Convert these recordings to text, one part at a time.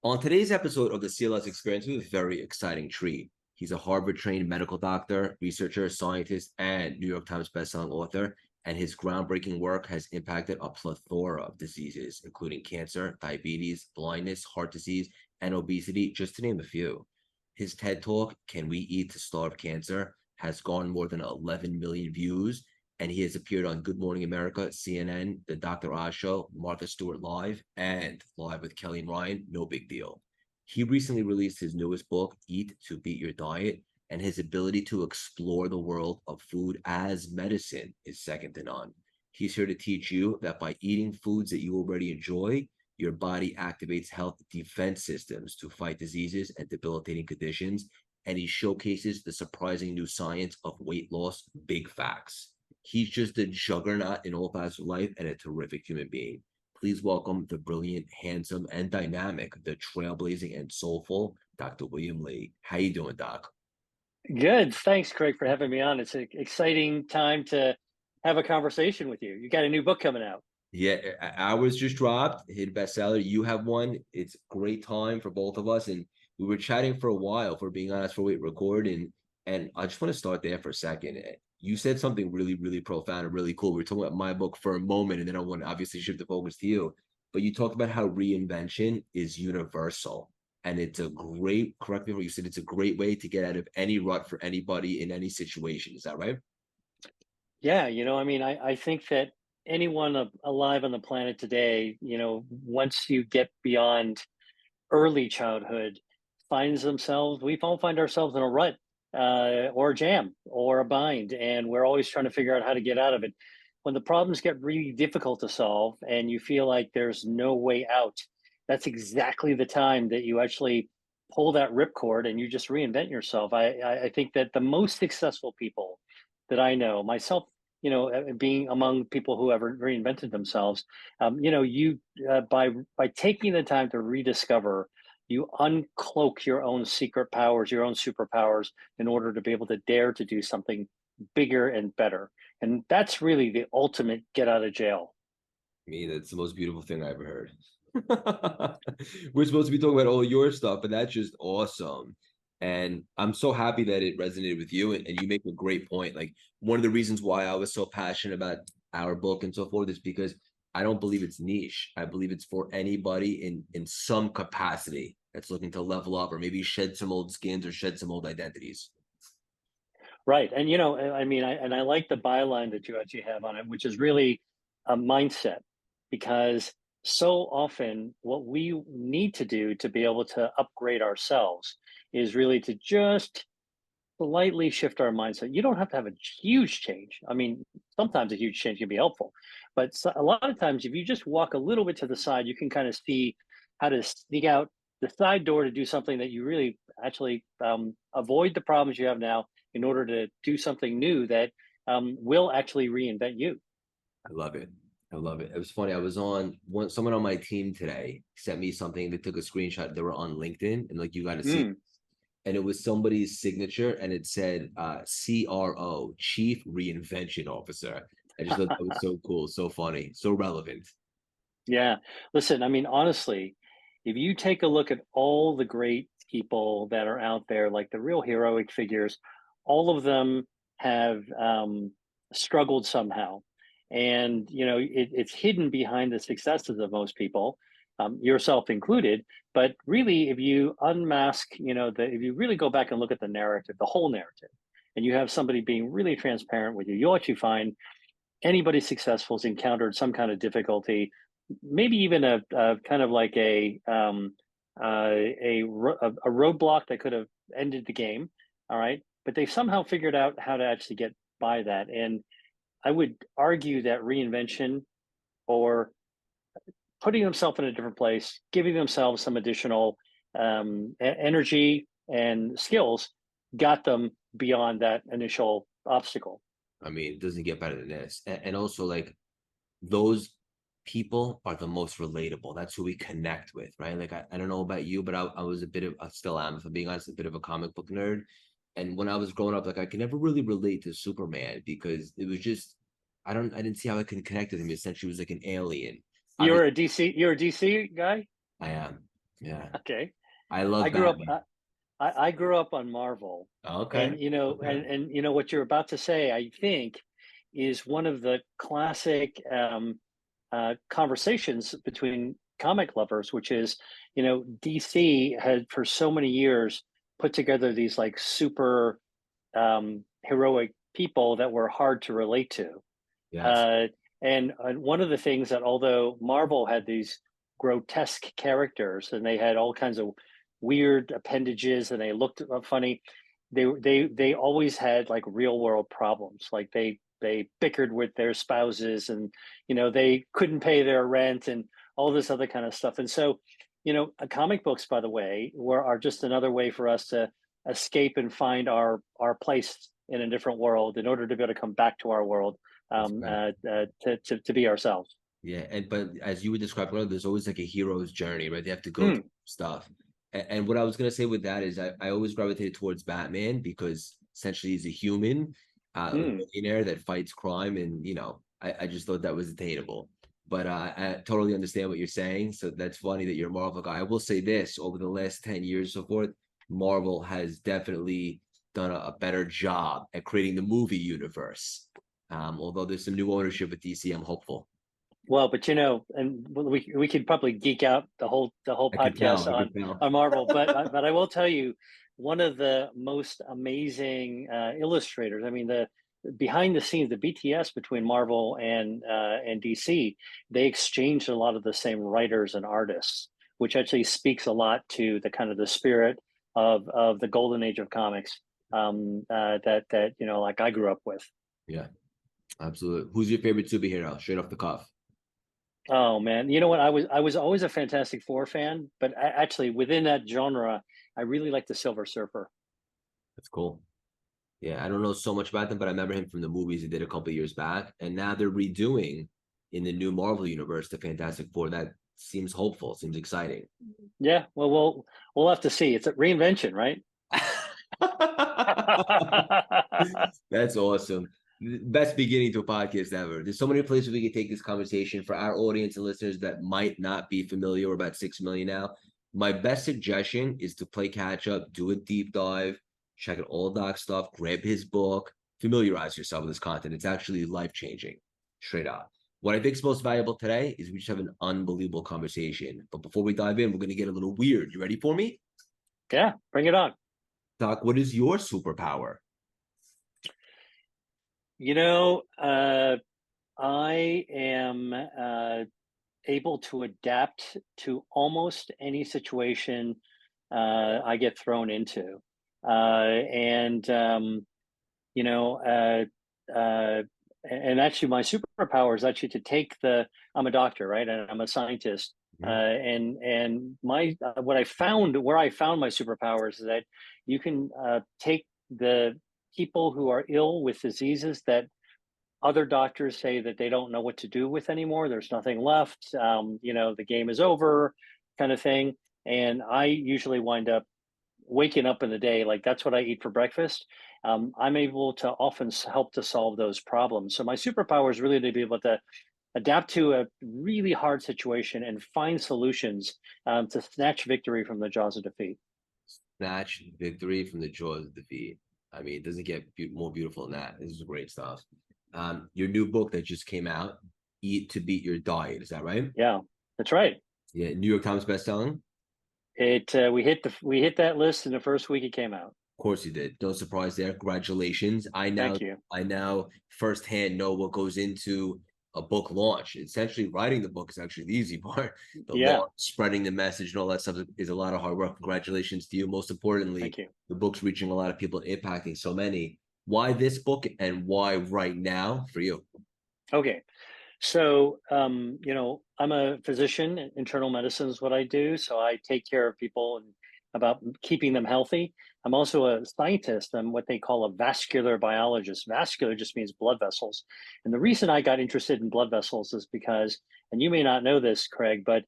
On today's episode of the CLS Experience, we have a very exciting treat. He's a Harvard-trained medical doctor, researcher, scientist, and New York Times bestselling author, and his groundbreaking work has impacted a plethora of diseases, including cancer, diabetes, blindness, heart disease, and obesity, just to name a few. His TED Talk, Can We Eat to Starve Cancer?, has gone more than 11 million views, and he has appeared on Good Morning America, CNN, The Dr. Oz Show, Martha Stewart Live, and Live with Kelly and Ryan, no big deal. He recently released his newest book, Eat to Beat Your Diet, and his ability to explore the world of food as medicine is second to none. He's here to teach you that by eating foods that you already enjoy, your body activates health defense systems to fight diseases and debilitating conditions, and he showcases the surprising new science of weight loss, big facts. He's just a juggernaut in all facets of life and a terrific human being. Please welcome the brilliant, handsome, and dynamic, the trailblazing and soulful Dr. William Li. How you doing, Doc? Good. Thanks, Craig, for having me on. It's an exciting time to have a conversation with you. You got a new book coming out. Yeah, ours just dropped, hit bestseller. You have one. It's a great time for both of us. And we were chatting for a while, for being honest, for we record. And I just want to start there for a second. You said something really, really profound and really cool. We were talking about my book for a moment, and then I want to obviously shift the focus to you. But you talked about how reinvention is universal. And it's a great, correct me if you said, it's a great way to get out of any rut for anybody in any situation. Is that right? Yeah, I think that anyone alive on the planet today, once you get beyond early childhood, we all find ourselves in a rut or a jam or a bind, and we're always trying to figure out how to get out of it. When the problems get really difficult to solve and you feel like there's no way out, that's exactly the time that you actually pull that ripcord and you just reinvent yourself. I think that the most successful people that I know, myself, being among people who have reinvented themselves, you by taking the time to rediscover, you uncloak your own secret powers, your own superpowers, in order to be able to dare to do something bigger and better. And that's really the ultimate get out of jail. I mean, that's the most beautiful thing I ever heard. We're supposed to be talking about all your stuff, but that's just awesome. And I'm so happy that it resonated with you. And you make a great point. Like, one of the reasons why I was so passionate about our book and so forth is because I don't believe it's niche. I believe it's for anybody in some capacity that's looking to level up or maybe shed some old skins or shed some old identities. Right. And, I like the byline that you actually have on it, which is really a mindset, because so often what we need to do to be able to upgrade ourselves is really to just slightly shift our mindset. You don't have to have a huge change. I mean, sometimes a huge change can be helpful, but a lot of times, if you just walk a little bit to the side, you can kind of see how to sneak out the side door to do something that you really actually avoid the problems you have now in order to do something new that will actually reinvent you. I love it. I love it. It was funny. I was on someone on my team today sent me something. They took a screenshot. They were on LinkedIn, and like, you got to see, Mm. and it was somebody's signature, and it said CRO, Chief Reinvention Officer. I just thought that was so cool, so funny, so relevant. Yeah. Listen, I mean, honestly, if you take a look at all the great people that are out there, like the real heroic figures, all of them have struggled somehow. And, it's hidden behind the successes of most people, yourself included. But really, if you unmask, if you really go back and look at the narrative, the whole narrative, and you have somebody being really transparent with you, you'll actually find anybody successful has encountered some kind of difficulty, maybe even a kind of like a roadblock that could have ended the game. All right, but they somehow figured out how to actually get by that. And I would argue that reinvention, or putting themselves in a different place, giving themselves some additional energy and skills, got them beyond that initial obstacle. I mean, it doesn't get better than this. And also, like, those people are the most relatable. That's who we connect with, right? Like, I don't know about you, but I was a bit of, I still am, if I'm being honest, a bit of a comic book nerd. And when I was growing up, like, I could never really relate to Superman because it was just, I didn't see how I could connect with him. Essentially, he was like an alien. You're Obviously, a DC. You're a DC guy. I am. Yeah, Okay. I I love grew up. Batman. I grew up on Marvel, Okay, and okay, what you're about to say, I think, is one of the classic conversations between comic lovers, which is, DC had for so many years put together these like super heroic people that were hard to relate to. yes, Uh, and one of the things that, although Marvel had these grotesque characters and they had all kinds of weird appendages and they looked funny, they always had like real world problems. Like they bickered with their spouses, and they couldn't pay their rent and all this other kind of stuff. And so, comic books, by the way, are just another way for us to escape and find our place in a different world in order to be able to come back to our world, that's right. to be ourselves. Yeah, and but as you were describing earlier, there's always like a hero's journey, right? They have to go through Mm, stuff. And what I was gonna say with that is I always gravitated towards Batman because essentially he's a human, a mm. billionaire that fights crime, and I just thought that was attainable. But I totally understand what you're saying. So that's funny that you're a Marvel guy. I will say this: over the last 10 years, so forth, Marvel has definitely done a better job at creating the movie universe. Although there's some new ownership at DC, I'm hopeful. Well, but and we could probably geek out the whole I could tell. podcast I on could tell. Marvel, but I will tell you, one of the most amazing illustrators. I mean, the behind the scenes, the BTS between Marvel and DC, they exchanged a lot of the same writers and artists, which actually speaks a lot to the kind of the spirit of the golden age of comics, that like I grew up with. Yeah, absolutely. Who's your favorite superhero? Straight off the cuff. Oh man, you know what? I was always a Fantastic Four fan, but actually within that genre, I really like the Silver Surfer. That's cool. Yeah, I don't know so much about them, but I remember him from the movies he did a couple of years back, and now they're redoing in the new Marvel universe the Fantastic Four. That seems hopeful. Seems exciting. Yeah, well, we'll have to see. It's a reinvention, right? That's awesome. Best beginning to a podcast ever. There's so many places we could take this conversation for our audience and listeners that might not be familiar. We're about 6 million now. My best suggestion is to play catch up, do a deep dive, check out all Doc stuff, grab his book, familiarize yourself with this content. It's actually life changing, straight up. What I think is most valuable today is we just have an unbelievable conversation. But before we dive in, we're going to get a little weird. You ready for me? Yeah, bring it on. Doc, what is your superpower? You know, I am able to adapt to almost any situation I get thrown into, and you know, and actually, my superpower is actually to take the. I'm a doctor, right, and I'm a scientist. Mhm. And my what I found where I found my superpowers is that you can take the people who are ill with diseases that other doctors say that they don't know what to do with anymore. There's nothing left. The game is over, kind of thing. And I usually wind up waking up in the day like that's what I eat for breakfast. I'm able to often help to solve those problems. So my superpower is really to be able to adapt to a really hard situation and find solutions, to snatch victory from the jaws of defeat. Snatch victory from the jaws of defeat. I mean, it doesn't get more beautiful than that. This is great stuff. Your new book that just came out, Eat to Beat Your Diet. Is that right? Yeah, that's right. Yeah, New York Times bestselling. Of We hit that list in the first week it came out. course you did. No surprise there. Congratulations. I now Thank you. I now firsthand know what goes into a book launch. Essentially, writing the book is actually the easy part. The Yeah, launch, spreading the message, and all that stuff is a lot of hard work. Congratulations to you. Most importantly, thank you. the book's reaching a lot of people, impacting so many. Why this book and why right now for you? Okay. So, I'm a physician. Internal medicine is what I do. So I take care of people and about keeping them healthy. I'm also a scientist. I'm what they call a vascular biologist. Vascular just means blood vessels. And the reason I got interested in blood vessels is because, and you may not know this, Craig, but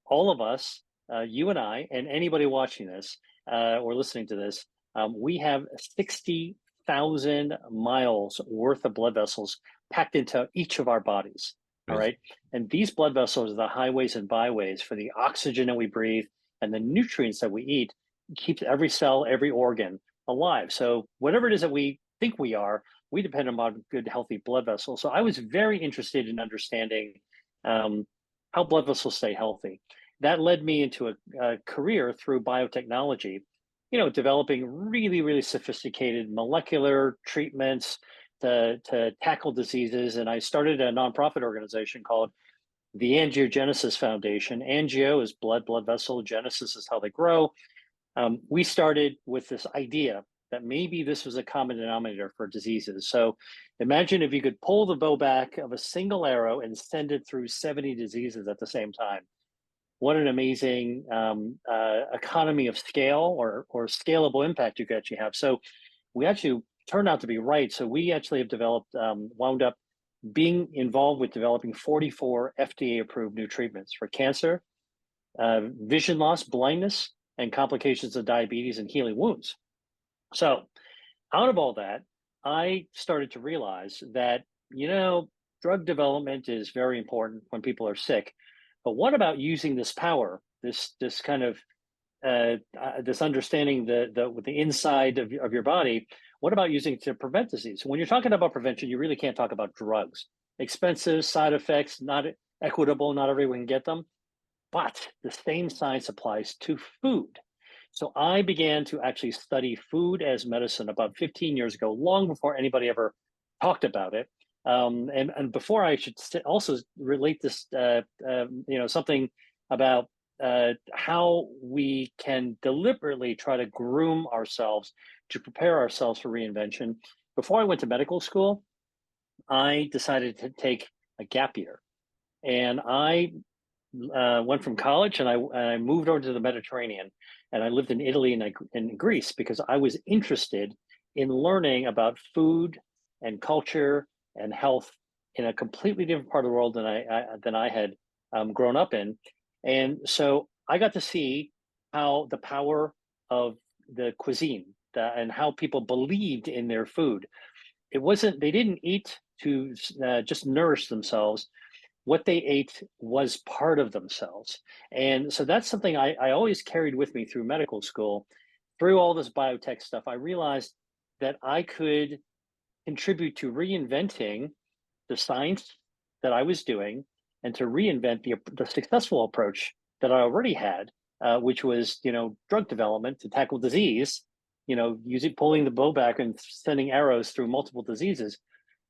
all of us, you and I, and anybody watching this or listening to this, we have 60,000 miles worth of blood vessels packed into each of our bodies. All Crazy. right. And these blood vessels are the highways and byways for the oxygen that we breathe and the nutrients that we eat keeps every cell, every organ alive. So whatever it is that we think we are, we depend on good, healthy blood vessels. So I was very interested in understanding um, how blood vessels stay healthy. That led me into a career through biotechnology, developing really, really sophisticated molecular treatments to tackle diseases. And I started a nonprofit organization called the Angiogenesis Foundation. Angio is blood, blood vessel. Genesis is how they grow. We started with this idea that maybe this was a common denominator for diseases. So imagine if you could pull the bow back of a single arrow and send it through 70 diseases at the same time. What an amazing economy of scale or scalable impact you could actually have. So we actually turned out to be right. So we actually have developed, wound up being involved with developing 44 FDA approved new treatments for cancer, vision loss, blindness, and complications of diabetes and healing wounds. So out of all that, I started to realize that, drug development is very important when people are sick. But what about using this power, this kind of this understanding with the inside of your body? What about using it to prevent disease? When you're talking about prevention, you really can't talk about drugs. Expensive, side effects, not equitable, not everyone can get them. But the same science applies to food. So I began to actually study food as medicine about 15 years ago, long before anybody ever talked about it. And before I should also relate this, something about how we can deliberately try to groom ourselves to prepare ourselves for reinvention. Before I went to medical school, I decided to take a gap year. And I went from college and I moved over to the Mediterranean, and I lived in Italy and in Greece because I was interested in learning about food and culture and health in a completely different part of the world than I had grown up in. And so I got to see how the power of the cuisine and how people believed in their food. They didn't eat to just nourish themselves. What they ate was part of themselves. And so that's something I always carried with me through medical school. Through all this biotech stuff, I realized that I could contribute to reinventing the science that I was doing and to reinvent the successful approach that I already had, which was, drug development to tackle disease, pulling the bow back and sending arrows through multiple diseases.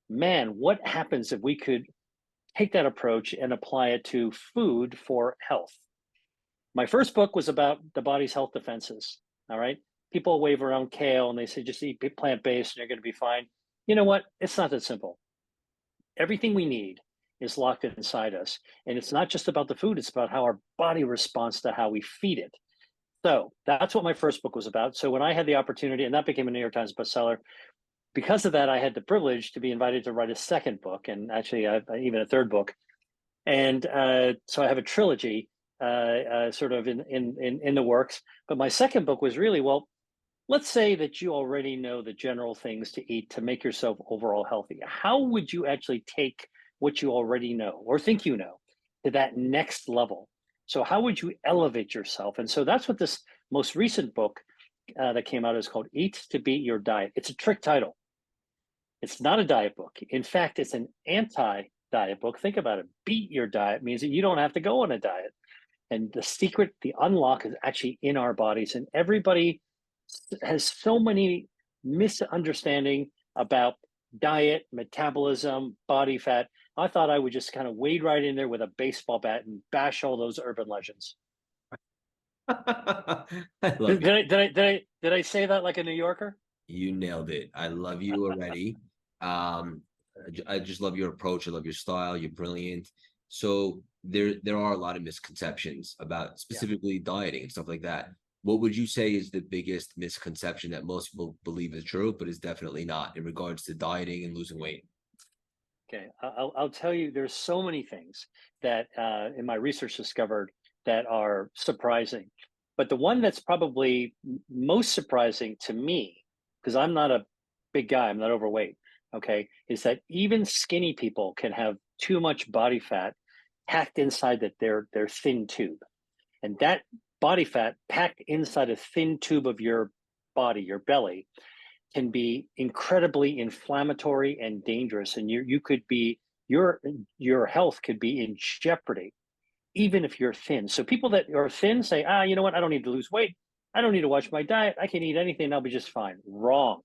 Man, what happens if we could take that approach and apply it to food for health? My first book was about the body's health defenses. All right. People wave around kale and they say, just eat plant-based and you're going to be fine. You know what? It's not that simple. Everything we need is locked inside us. And it's not just about the food, it's about how our body responds to how we feed it. So that's what my first book was about. So when I had the opportunity, and that became a New York Times bestseller, because of that, I had the privilege to be invited to write a second book, and actually even a third book. And so I have a trilogy sort of in the works. But my second book was really, well, let's say that you already know the general things to eat to make yourself overall healthy. How would you actually take what you already know or think you know to that next level? So how would you elevate yourself? And so that's what this most recent book that came out is called Eat to Beat Your Diet. It's a trick title. It's not a diet book. In fact, it's an anti-diet book. Think about it. Beat your diet means that you don't have to go on a diet. And the secret, the unlock is actually in our bodies. And everybody has so many misunderstanding about diet, metabolism, body fat. I thought I would just kind of wade right in there with a baseball bat and bash all those urban legends. I love you. Did I say that like a New Yorker? You nailed it. I love you already. I just love your approach. I love your style. You're brilliant. So there are a lot of misconceptions about specifically dieting and stuff like that. What would you say is the biggest misconception that most people believe is true, but is definitely not in regards to dieting and losing weight? Okay, I'll tell you, there's so many things that in my research discovered that are surprising. But the one that's probably most surprising to me, because I'm not a big guy, I'm not overweight, okay, is that even skinny people can have too much body fat packed inside their thin tube. And that body fat packed inside a thin tube of your body, your belly, can be incredibly inflammatory and dangerous, and you could be your health could be in jeopardy even if you're thin. So people that are thin say, you know what, I don't need to lose weight, I don't need to watch my diet, I can eat anything, I'll be just fine. Wrong.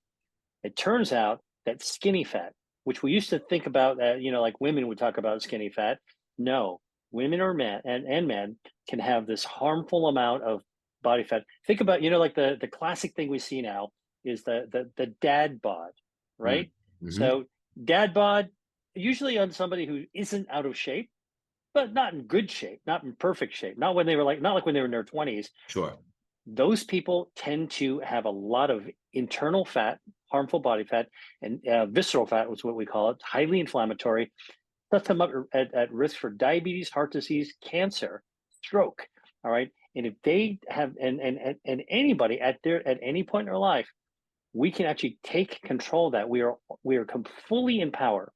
It turns out that skinny fat, which we used to think about, like women would talk about skinny fat. No, women or men and men can have this harmful amount of body fat. Think about, like the classic thing we see now is the dad bod, right? Mm-hmm. So dad bod, usually on somebody who isn't out of shape, but not in good shape, not in perfect shape, not like when they were in their 20s. Sure. Those people tend to have a lot of internal fat, harmful body fat, and visceral fat was what we call it, highly inflammatory, sets them up at risk for diabetes, heart disease, cancer, stroke. All right. And if they have, and anybody at any point in their life, we can actually take control of that. We are fully in power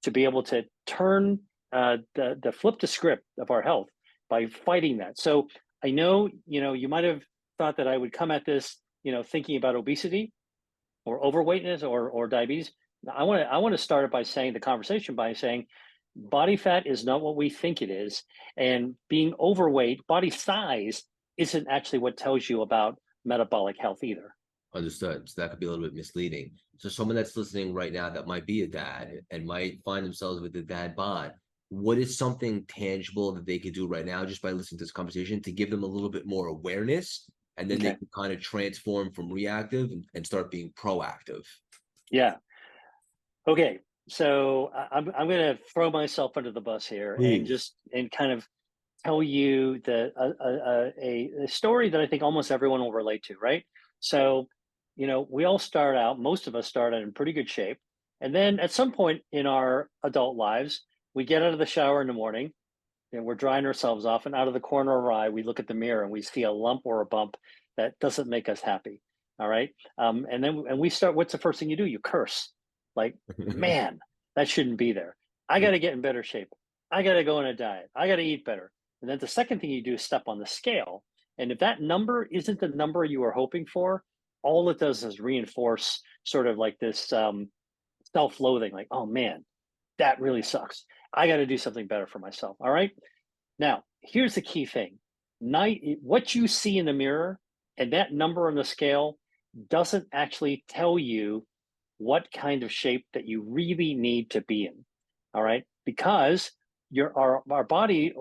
to be able to turn the flip the script of our health by fighting that. So I know, you might have thought that I would come at this, thinking about obesity or overweightness or diabetes. I want to start it by saying the conversation by saying body fat is not what we think it is, and being overweight, body size, isn't actually what tells you about metabolic health either. Understood. So that could be a little bit misleading. So someone that's listening right now that might be a dad and might find themselves with a dad bod, what is something tangible that they could do right now just by listening to this conversation to give them a little bit more awareness, and then they Okay. can kind of transform from reactive and start being proactive? Yeah. Okay. So I'm going to throw myself under the bus here and Please. just kind of tell you a story that I think almost everyone will relate to, right? So, we all start out, most of us start out in pretty good shape. And then at some point in our adult lives, we get out of the shower in the morning and we're drying ourselves off. And out of the corner of our eye, we look at the mirror and we see a lump or a bump that doesn't make us happy. All right. And we start, what's the first thing you do? You curse, like, man, that shouldn't be there. I got to get in better shape. I got to go on a diet. I got to eat better. And then the second thing you do is step on the scale. And if that number isn't the number you were hoping for, all it does is reinforce sort of like this self-loathing, like, oh man, that really sucks. I got to do something better for myself. All right. Now, here's the key thing. What you see in the mirror and that number on the scale doesn't actually tell you what kind of shape that you really need to be in. All right. Because our bodies,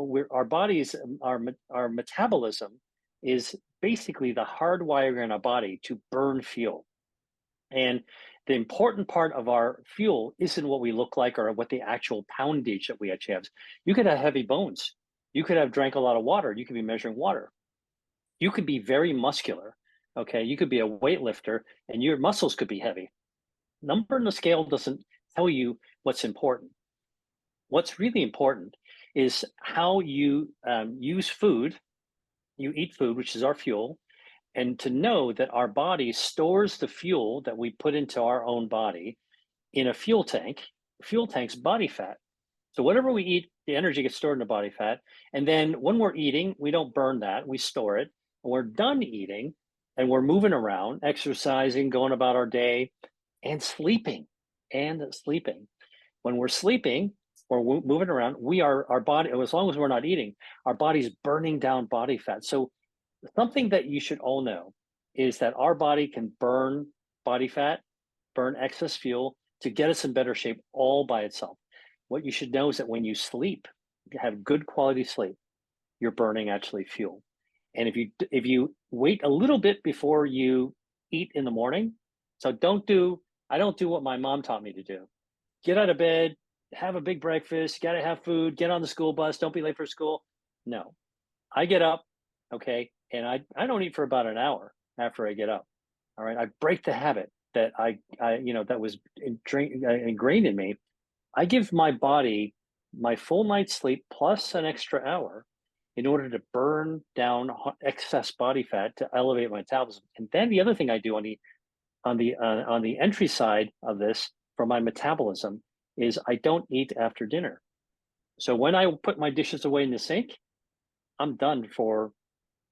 our metabolism is basically the hardwiring in our body to burn fuel. And the important part of our fuel isn't what we look like or what the actual poundage that we actually have. You could have heavy bones. You could have drank a lot of water. You could be measuring water. You could be very muscular. Okay. You could be a weightlifter and your muscles could be heavy. Number on the scale doesn't tell you what's important. What's really important is how you use food. You eat food, which is our fuel, and to know that our body stores the fuel that we put into our own body in a fuel tank. Fuel tank's body fat. So whatever we eat, the energy gets stored in the body fat. And then when we're eating, we don't burn that, we store it. When we're done eating and we're moving around, exercising, going about our day, and sleeping. When we're sleeping or moving around, our body, as long as we're not eating, our body's burning down body fat. So something that you should all know is that our body can burn body fat, burn excess fuel to get us in better shape all by itself. What you should know is that when you sleep, you have good quality sleep, you're burning actually fuel. And if you wait a little bit before you eat in the morning, so I don't do what my mom taught me to do. Get out of bed, have a big breakfast, you got to have food, get on the school bus, don't be late for school. No, I get up, okay, and I don't eat for about an hour after I get up. All right, I break the habit that I that was ingrained in me. I give my body my full night's sleep plus an extra hour in order to burn down excess body fat to elevate my metabolism. And then the other thing I do on the entry side of this for my metabolism is I don't eat after dinner. So when I put my dishes away in the sink, I'm done for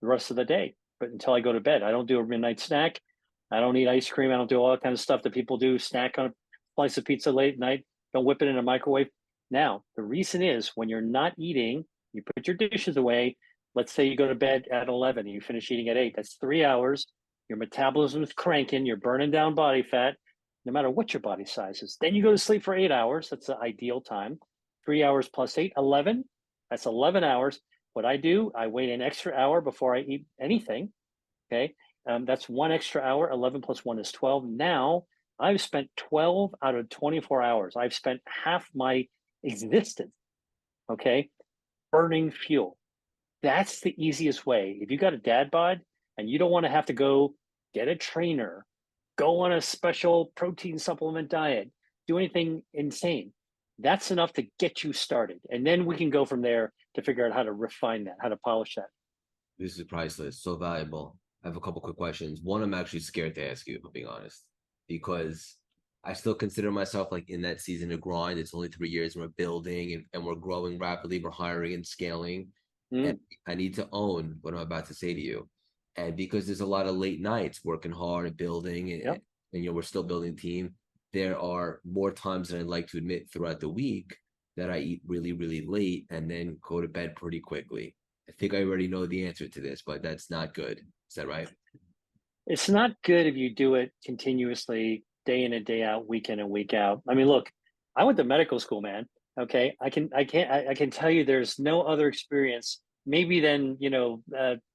the rest of the day, but until I go to bed. I don't do a midnight snack. I don't eat ice cream. I don't do all that kind of stuff that people do. Snack on a slice of pizza late at night. Don't whip it in a microwave. Now, the reason is when you're not eating, you put your dishes away. Let's say you go to bed at 11 and you finish eating at 8. That's 3 hours. Your metabolism is cranking. You're burning down body fat, no matter what your body size is. Then you go to sleep for 8 hours. That's the ideal time. 3 hours plus 8, 11. That's 11 hours. What I do, I wait an extra hour before I eat anything. Okay. That's one extra hour. 11 plus 1 is 12. Now I've spent 12 out of 24 hours. I've spent half my existence, okay, burning fuel. That's the easiest way. If you got a dad bod and you don't want to have to go get a trainer, go on a special protein supplement diet, do anything insane, that's enough to get you started. And then we can go from there to figure out how to refine that, how to polish that. This is priceless, so valuable. I have a couple quick questions. One, I'm actually scared to ask you, if I'm being honest, because I still consider myself like in that season of grind. It's only 3 years and we're building and we're growing rapidly. We're hiring and scaling. And I need to own what I'm about to say to you. And because there's a lot of late nights working hard and building and we're still building a team, there are more times than I'd like to admit throughout the week that I eat really, really late and then go to bed pretty quickly. I think I already know the answer to this, but that's not good. Is that right? It's not good if you do it continuously, day in and day out, week in and week out. I mean, look, I went to medical school, man. Okay, I can tell you, there's no other experience, maybe than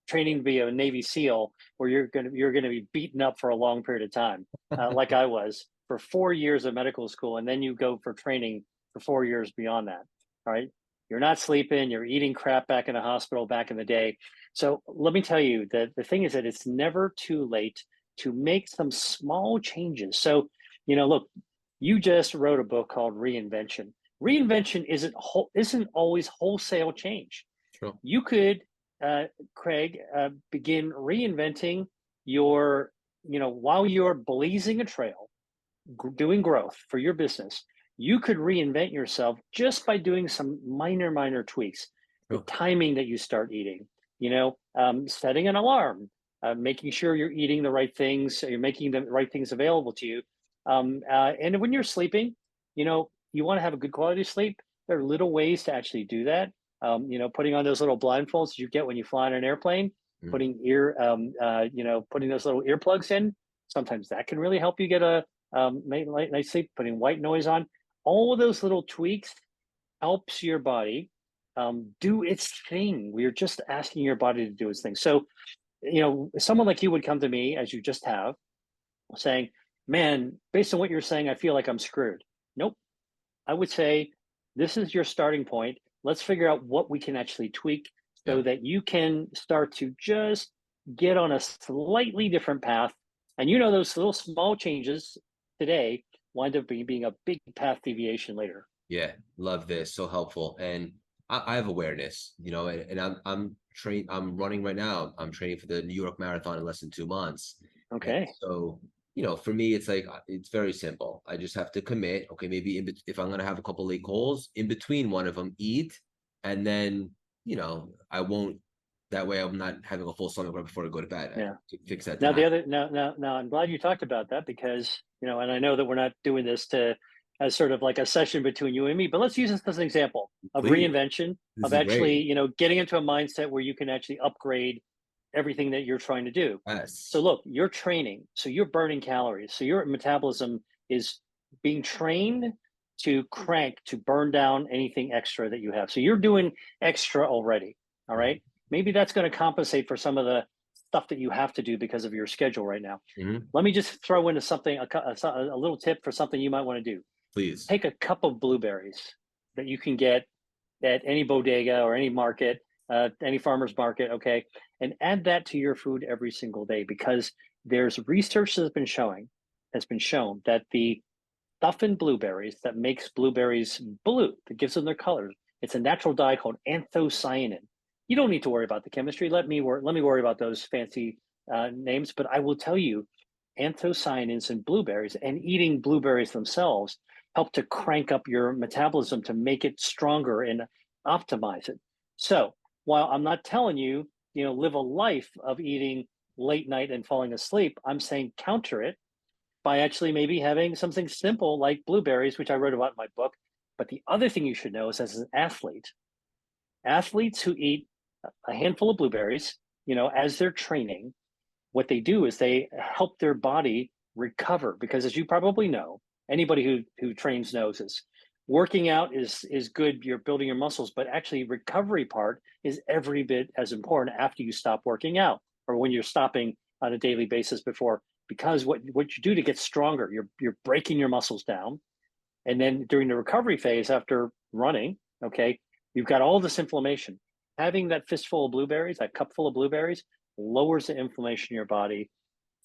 training to be a Navy SEAL, where you're gonna be beaten up for a long period of time, like I was for 4 years of medical school, and then you go for training for 4 years beyond that. All right, you're not sleeping, you're eating crap back in the hospital back in the day. So let me tell you that the thing is that it's never too late to make some small changes. So, look, you just wrote a book called Reinvention. Reinvention isn't always wholesale change. Sure. You could, Craig, begin reinventing your, while you're blazing a trail, doing growth for your business. You could reinvent yourself just by doing some minor tweaks. The timing that you start eating, setting an alarm, making sure you're eating the right things, so you're making the right things available to you. And when you're sleeping, you want to have a good quality sleep. There are little ways to actually do that. Putting on those little blindfolds you get when you fly on an airplane, putting putting those little earplugs in. Sometimes that can really help you get a nice sleep. Putting white noise on. All of those little tweaks helps your body do its thing. We're just asking your body to do its thing. So, someone like you would come to me, as you just have, saying, man, based on what you're saying, I feel like I'm screwed. Nope. I would say, this is your starting point. Let's figure out what we can actually tweak so that you can start to just get on a slightly different path. And those little small changes today wind up being a big path deviation later. Yeah, love this. So helpful. And I have awareness, and I'm trained. I'm running right now. I'm training for the New York Marathon in less than 2 months. Okay. And so, for me, it's like, it's very simple. I just have to commit. Okay, maybe if I'm going to have a couple late calls, in between one of them, eat. And then, I won't, that way I'm not having a full stomach right before I go to bed. Yeah. To fix that. Now, now, I'm glad you talked about that, because, and I know that we're not doing this as sort of like a session between you and me, but let's use this as an example of reinvention, of actually, getting into a mindset where you can actually upgrade everything that you're trying to do. Yes. So look, you're training, so you're burning calories. So your metabolism is being trained to crank, to burn down anything extra that you have. So you're doing extra already. All right. Maybe that's going to compensate for some of the stuff that you have to do because of your schedule right now. Let me just throw into something, a little tip for something you might want to do. Please. Take a cup of blueberries that you can get at any bodega or any market, any farmer's market, okay? And add that to your food every single day, because there's research that's been shown that the stuff in blueberries that makes blueberries blue, that gives them their colors, it's a natural dye called anthocyanin. You don't need to worry about the chemistry. Let me worry about those fancy names, but I will tell you, anthocyanins in blueberries and eating blueberries themselves help to crank up your metabolism to make it stronger and optimize it. So while I'm not telling you live a life of eating late night and falling asleep. I'm saying counter it by actually maybe having something simple like blueberries, which I wrote about in my book. But the other thing you should know is, as an athlete, athletes who eat a handful of blueberries, as they're training, what they do is they help their body recover. Because as you probably know, anybody who trains knows this, working out is good, you're building your muscles, but actually recovery part is every bit as important after you stop working out, or when you're stopping on a daily basis before. Because what you do to get stronger, you're breaking your muscles down, and then during the recovery phase after running, okay, you've got all this inflammation. Having that fistful of blueberries, that cupful of blueberries, lowers the inflammation in your body,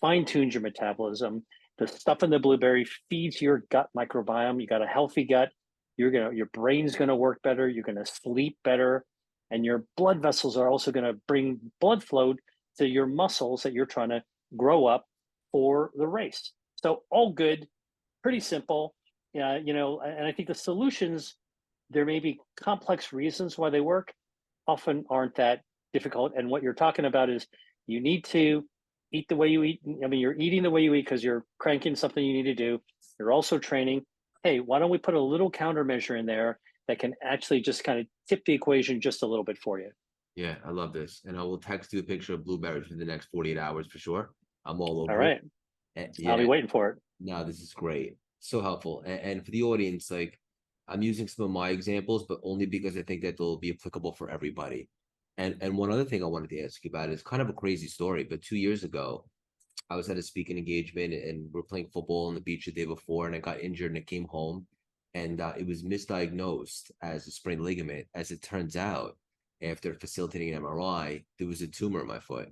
fine tunes your metabolism. The stuff in the blueberry feeds your gut microbiome. You got a healthy gut. Your brain's gonna work better. You're gonna sleep better, and your blood vessels are also gonna bring blood flow to your muscles that you're trying to grow up for the race. So all good, pretty simple. And I think the solutions, there may be complex reasons why they work, often aren't that difficult. And what you're talking about is you need to eat the way you eat. I mean, you're eating the way you eat because you're cranking something you need to do. You're also training. Hey, why don't we put a little countermeasure in there that can actually just kind of tip the equation just a little bit for you? Yeah, I love this. And I will text you a picture of blueberries for the next 48 hours for sure. I'm all All over it. right. And I'll be yeah, waiting for it. no, this is great. So helpful. And for the audience, like I'm using some of my examples, but only because I think that they'll be applicable for everybody. And one other thing I wanted to ask you about is kind of a crazy story, but 2 years ago, I was at a speaking engagement and we're playing football on the beach the day before, and I got injured and I came home, and it was misdiagnosed as a sprained ligament. As it turns out, after facilitating an MRI, there was a tumor in my foot,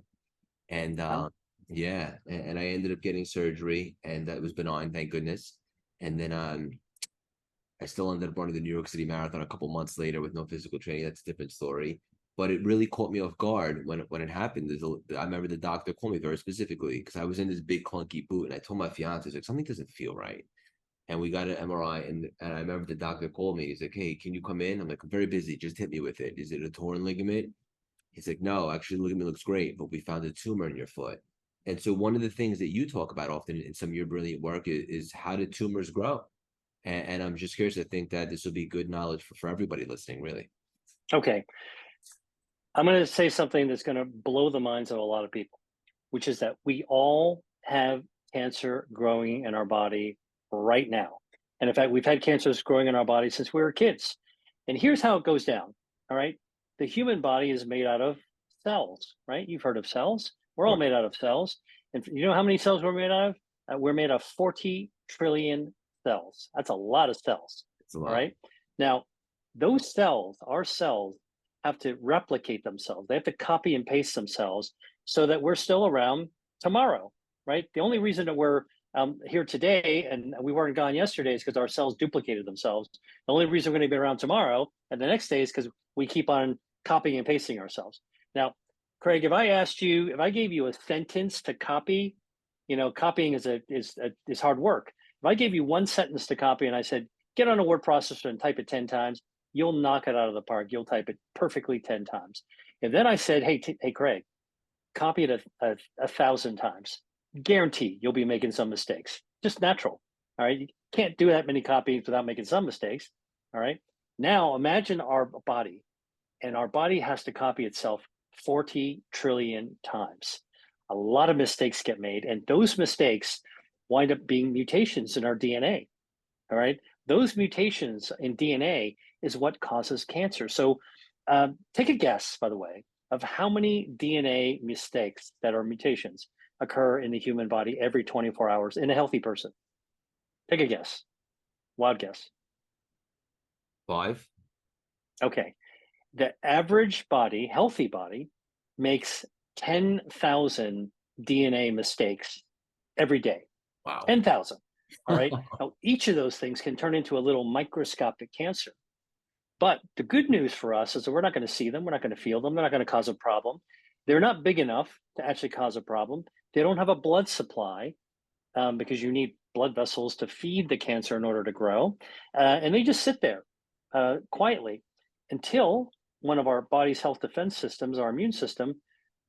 and Huh? yeah, and I ended up getting surgery, and that was benign, thank goodness. And then I still ended up running the New York City Marathon a couple months later with no physical training. That's a different story. But it really caught me off guard when it happened. I remember the doctor called me very specifically because I was in this big clunky boot, and I told my fiance, like, something doesn't feel right. And we got an MRI, and I remember the doctor called me. He's like, "Hey, can you come in?" I'm like, "I'm very busy. Just hit me with it. Is it a torn ligament?" He's like, "No, actually, the ligament looks great, but we found a tumor in your foot." And so one of the things that you talk about often in some of your brilliant work is how do tumors grow? And I'm just curious. I think that this will be good knowledge for everybody listening, really. Okay. I'm going to say something that's going to blow the minds of a lot of people, which is that we all have cancer growing in our body right now. And in fact, we've had cancers growing in our body since we were kids. And here's how it goes down. All right. The human body is made out of cells, right? You've heard of cells. We're all Sure. made out of cells. And you know how many cells we're made out of? We're made of 40 trillion cells. That's a lot of cells. It's a All lot. right. Now, those cells, our cells, have to replicate themselves. They have to copy and paste themselves so that we're still around tomorrow, right? The only reason that we're here today and we weren't gone yesterday is because our cells duplicated themselves. The only reason we're going to be around tomorrow and the next day is because we keep on copying and pasting ourselves. Now, Craig, if I gave you a sentence to copy, copying is hard work. If I gave you one sentence to copy and I said, get on a word processor and type it 10 times, you'll knock it out of the park. You'll type it perfectly 10 times. And then I said, hey, Craig, copy it a 1,000 times. Guarantee you'll be making some mistakes. Just natural. All right. You can't do that many copies without making some mistakes. All right. Now imagine our body, and our body has to copy itself 40 trillion times. A lot of mistakes get made, and those mistakes wind up being mutations in our DNA. All right. Those mutations in DNA is what causes cancer. So take a guess, by the way, of how many DNA mistakes that are mutations occur in the human body every 24 hours in a healthy person. Take a guess. Wild guess. 5. Okay. The average body, healthy body, makes 10,000 DNA mistakes every day. Wow. 10,000. All right. Now, each of those things can turn into a little microscopic cancer. But the good news for us is that we're not going to see them. We're not going to feel them. They're not going to cause a problem. They're not big enough to actually cause a problem. They don't have a blood supply because you need blood vessels to feed the cancer in order to grow. And they just sit there quietly until one of our body's health defense systems, our immune system,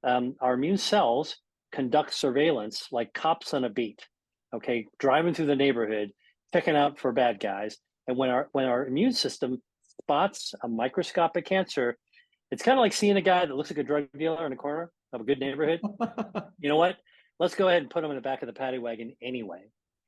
our immune cells conduct surveillance like cops on a beat, okay, driving through the neighborhood, checking out for bad guys. And when our immune system spots a microscopic cancer, it's kind of like seeing a guy that looks like a drug dealer in a corner of a good neighborhood. You know what? Let's go ahead and put them in the back of the paddy wagon anyway.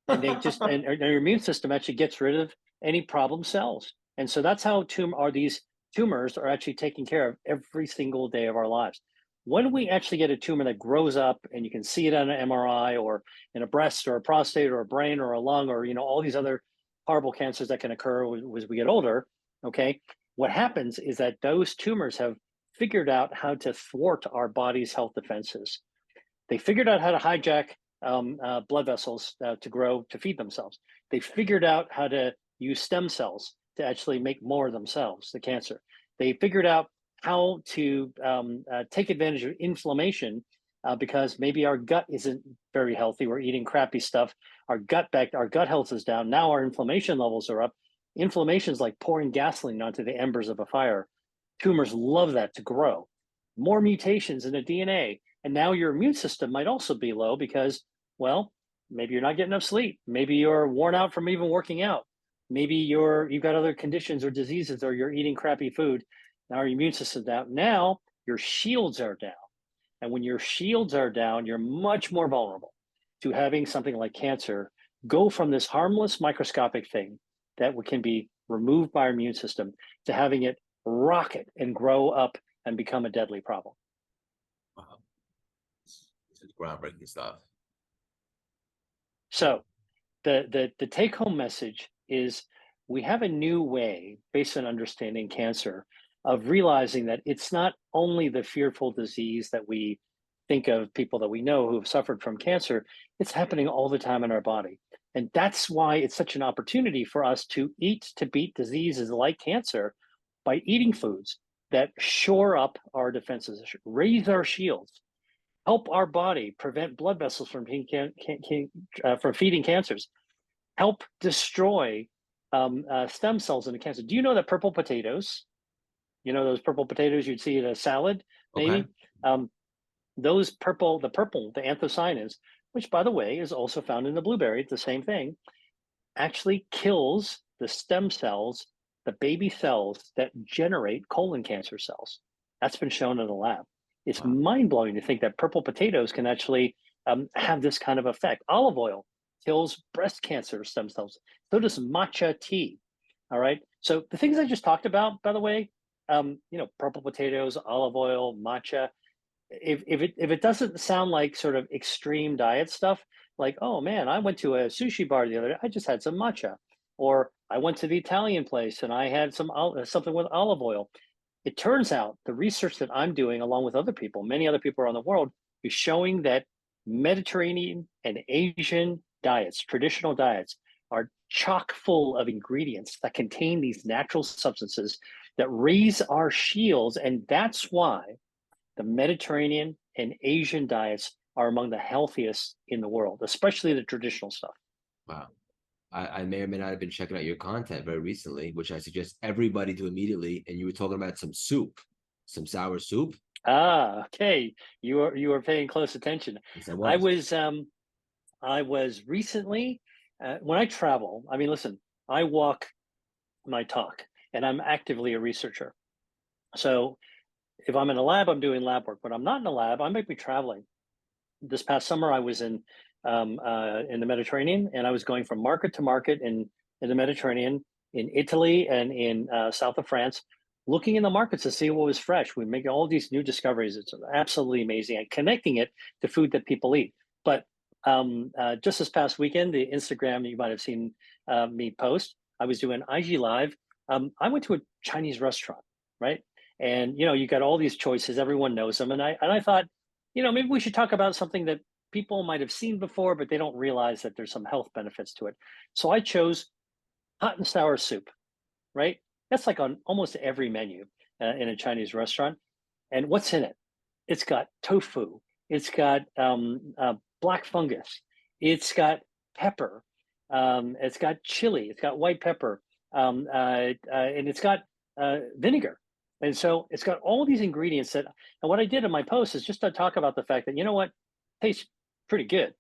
And they just and your immune system actually gets rid of any problem cells. And so that's how these tumors are actually taken care of every single day of our lives. When we actually get a tumor that grows up and you can see it on an MRI or in a breast or a prostate or a brain or a lung or all these other horrible cancers that can occur as we get older, okay, what happens is that those tumors have figured out how to thwart our body's health defenses. They figured out how to hijack blood vessels to grow, to feed themselves. They figured out how to use stem cells to actually make more of themselves, the cancer. They figured out how to take advantage of inflammation because maybe our gut isn't very healthy. We're eating crappy stuff. Our gut health is down. Now our inflammation levels are up. Inflammation is like pouring gasoline onto the embers of a fire. Tumors love that to grow. More mutations in the DNA. And now your immune system might also be low because, well, maybe you're not getting enough sleep. Maybe you're worn out from even working out. Maybe you've got other conditions or diseases, or you're eating crappy food. Now our immune system's down. Now your shields are down. And when your shields are down, you're much more vulnerable to having something like cancer go from this harmless microscopic thing that can be removed by our immune system to having it rocket and grow up and become a deadly problem. Wow. This is groundbreaking stuff. So the take home message is we have a new way based on understanding cancer of realizing that it's not only the fearful disease that we think of people that we know who have suffered from cancer, it's happening all the time in our body. And that's why it's such an opportunity for us to eat to beat diseases like cancer by eating foods that shore up our defenses, raise our shields, help our body prevent blood vessels from feeding cancers, help destroy stem cells in the cancer. Do you know that purple potatoes, those purple potatoes you'd see in a salad, maybe? Okay. The anthocyanins, which by the way is also found in the blueberry, it's the same thing, actually kills the stem cells, the baby cells that generate colon cancer cells. That's been shown in the lab. It's mind-blowing to think that purple potatoes can actually have this kind of effect. Olive oil kills breast cancer stem cells. So does matcha tea. All right. So the things I just talked about, by the way, purple potatoes, olive oil, matcha. If it doesn't sound like sort of extreme diet stuff, like, oh man, I went to a sushi bar the other day, I just had some matcha, or I went to the Italian place and I had something with olive oil. It turns out the research that I'm doing, along with other people, many other people around the world, is showing that Mediterranean and Asian diets, traditional diets, are chock full of ingredients that contain these natural substances that raise our shields. And that's why the Mediterranean and Asian diets are among the healthiest in the world, especially the traditional stuff. Wow. I may or may not have been checking out your content very recently, which I suggest everybody do immediately. And you were talking about some soup, some sour soup. Ah, okay. You are paying close attention. Yes, I was recently, when I travel, I mean, listen, I walk my talk and I'm actively a researcher. So if I'm in a lab, I'm doing lab work. When I'm not in a lab, I might be traveling. This past summer, I was in the Mediterranean, and I was going from market to market in the Mediterranean, in Italy, and in south of France, looking in the markets to see what was fresh. We make all these new discoveries. It's absolutely amazing, and connecting it to food that people eat. But just this past weekend, the Instagram you might have seen me post, I was doing IG Live. I went to a Chinese restaurant, right? And you got all these choices. Everyone knows them, and I thought, maybe we should talk about something that people might have seen before, but they don't realize that there's some health benefits to it. So I chose hot and sour soup, right? That's like on almost every menu in a Chinese restaurant. And what's in it? It's got tofu. It's got black fungus. It's got pepper. It's got chili. It's got white pepper. And it's got vinegar. And so it's got all these ingredients that, and what I did in my post is just to talk about the fact that, you know what, tastes pretty good.